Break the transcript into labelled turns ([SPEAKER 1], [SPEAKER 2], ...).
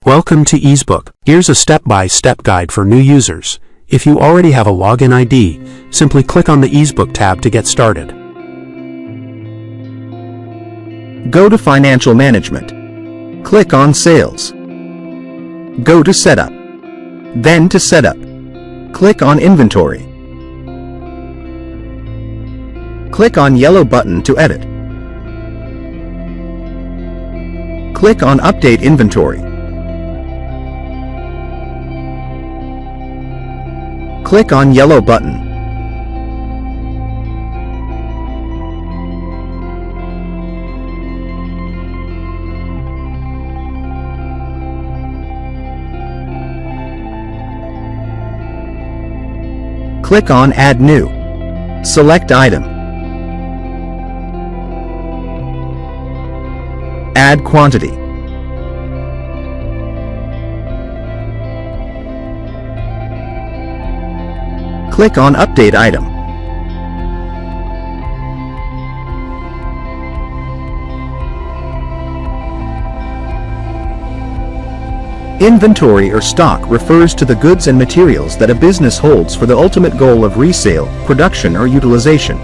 [SPEAKER 1] Welcome to EEZBOOK. Here's a step-by-step guide for new users. If you already have a login ID, simply click on the EEZBOOK tab to get started.
[SPEAKER 2] Go to Financial Management. Click on Sales. Go to Setup. Then to Setup. Click on Inventory. Click on yellow button to edit. Click on Update Inventory. Click on yellow button. Click on Add New. Select Item. Add Quantity. Click on Update Item. Inventory or stock refers to the goods and materials that a business holds for the ultimate goal of resale, production or utilization.